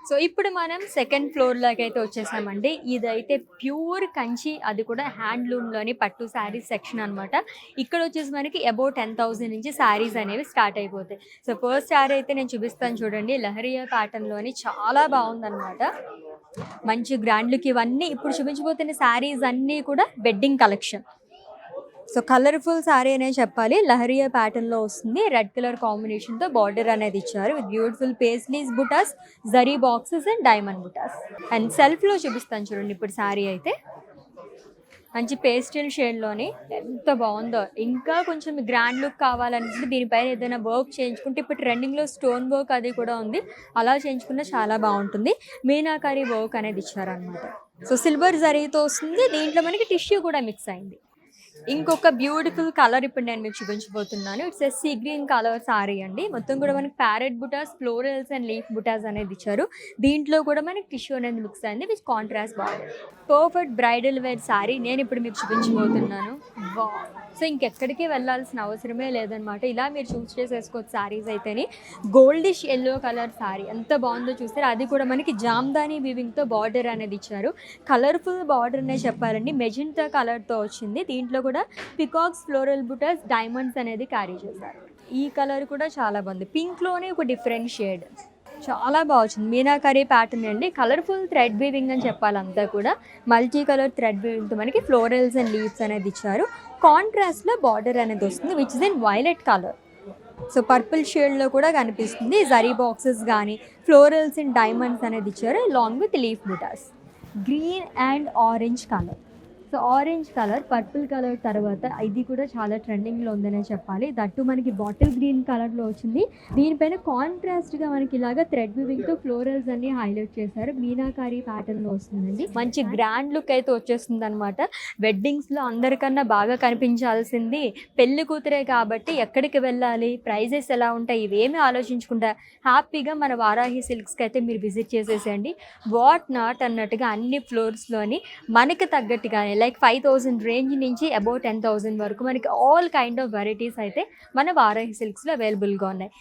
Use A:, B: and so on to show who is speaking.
A: So ఇప్పుడు మనం second ఫ్లోర్‌లోకి అయితే వచ్చేసామండి. ఇదైతే ప్యూర్ కంచి, అది కూడా హ్యాండ్లూమ్‌లోని పట్టు శారీస్ సెక్షన్ అనమాట. ఇక్కడ వచ్చేసి మనకి అబౌవ్ 10,000 నుంచి శారీస్ అనేవి స్టార్ట్ అయిపోతాయి. సో ఫస్ట్ శారీ అయితే నేను చూపిస్తాను చూడండి. లహరియా ప్యాటర్న్‌లోని చాలా బాగుందనమాట. మంచి గ్రాండ్ లుక్. ఇవన్నీ ఇప్పుడు చూపించబోతున్న శారీస్ అన్నీ కూడా wedding collection. So colourful sari అనే చెప్పాలి. లహరియా ప్యాటర్న్లో వస్తుంది. రెడ్ కలర్ కాంబినేషన్తో బార్డర్ అనేది ఇచ్చారు విత్ బ్యూటిఫుల్ పేస్లీస్ బుటాస్, జరీ బాక్సెస్ అండ్ డైమండ్ బుటాస్. అండ్ సెల్ఫ్లో చూపిస్తాను చూడండి ఇప్పుడు శారీ అయితే. మంచి పేస్టల్ షేడ్లోని ఎంత బాగుందో. ఇంకా కొంచెం గ్రాండ్ లుక్ కావాలనుకుంటే దీనిపైన ఏదైనా వర్క్ చేయించుకుంటే ఇప్పుడు ట్రెండింగ్లో స్టోన్ వర్క్ అది కూడా ఉంది. అలా చేయించుకున్న చాలా బాగుంటుంది. మీనాకారి వర్క్ అనేది ఇచ్చారనమాట. సో సిల్వర్ జరీతో వస్తుంది. దీంట్లో మనకి టిష్యూ కూడా మిక్స్ అయింది. ఇంకొక బ్యూటిఫుల్ కలర్ ఇప్పుడు నేను మీకు చూపించబోతున్నాను. It's a sea green colour sari అండి. మొత్తం కూడా మనకి ప్యారెట్ బుటాస్, ఫ్లోరల్స్ అండ్ లీఫ్ బుటాస్ అనేది ఇచ్చారు. దీంట్లో కూడా మనకి టిష్యూ అనేది మిక్స్ అయింది with contrast border. Perfect bridal wear sari నేను ఇప్పుడు మీకు చూపించబోతున్నాను. వావ్! సో ఇంకెక్కడికి వెళ్ళాల్సిన అవసరమే లేదనమాట. ఇలా మీరు చూస్ చేసేసుకోవచ్చు శారీస్ అయితేని. గోల్డిష్ ఎల్లో కలర్ శారీ ఎంత బాగుందో చూస్తారు. అది కూడా మనకి జామ్దాని వీవింగ్తో బార్డర్ అనేది ఇచ్చారు. కలర్ఫుల్ బార్డర్ అనే చెప్పాలండి. మెజెంటా కలర్తో వచ్చింది. దీంట్లో కూడా పికాక్స్, ఫ్లోరల్ బుటాస్, డైమండ్స్ అనేది క్యారీ చేశారు. ఈ కలర్ కూడా చాలా బాగుంది. పింక్లోనే ఒక డిఫరెంట్ షేడ్ చాలా బాగా వచ్చింది. మీనాకరీ ప్యాటర్న్ అండి. కలర్ఫుల్ థ్రెడ్ వీవింగ్ అని చెప్పాలి. అంతా కూడా మల్టీ కలర్ థ్రెడ్ వీవింగ్తో మనకి ఫ్లోరల్స్ అండ్ లీవ్స్ అనేది ఇచ్చారు. కాంట్రాస్ట్లో బార్డర్ అనేది వస్తుంది which is in violet colour. So purple షేడ్లో కూడా కనిపిస్తుంది. జరీ బాక్సెస్ కానీ ఫ్లోరల్స్ అండ్ డైమండ్స్ అనేది ఇచ్చారు long with leaf butas. Green and orange colour. So orange colour, purple colour తర్వాత ఇది కూడా చాలా ట్రెండింగ్లో ఉందనే చెప్పాలి. దట్టు మనకి బాటిల్ గ్రీన్ కలర్లో వచ్చింది. దీనిపైన కాంట్రాస్ట్గా మనకి ఇలాగా థ్రెడ్ వీవింగ్తో ఫ్లోరల్స్ అన్ని హైలైట్ చేశారు. మీనాకారీ ప్యాటర్న్లో వస్తుందండి. మంచి గ్రాండ్ లుక్ అయితే వచ్చేస్తుంది అనమాట. వెడ్డింగ్స్లో అందరికన్నా బాగా కనిపించాల్సింది పెళ్లి కూతురే కాబట్టి ఎక్కడికి వెళ్ళాలి, ప్రైజెస్ ఎలా ఉంటాయి, ఇవేమీ ఆలోచించకుండా హ్యాపీగా మన వారాహి సిల్క్స్కి అయితే మీరు విజిట్ చేసేసేయండి. వాట్ నాట్ అన్నట్టుగా అన్ని ఫ్లోర్స్లోని మనకి తగ్గట్టుగా లైక్ 5,000 రేంజ్ నుంచి అబౌవ్ 10,000 వరకు మనకి ఆల్ కైండ్ ఆఫ్ వెరైటీస్ అయితే మన వారాహి సిల్క్స్లో అవైలబుల్గా ఉన్నాయి.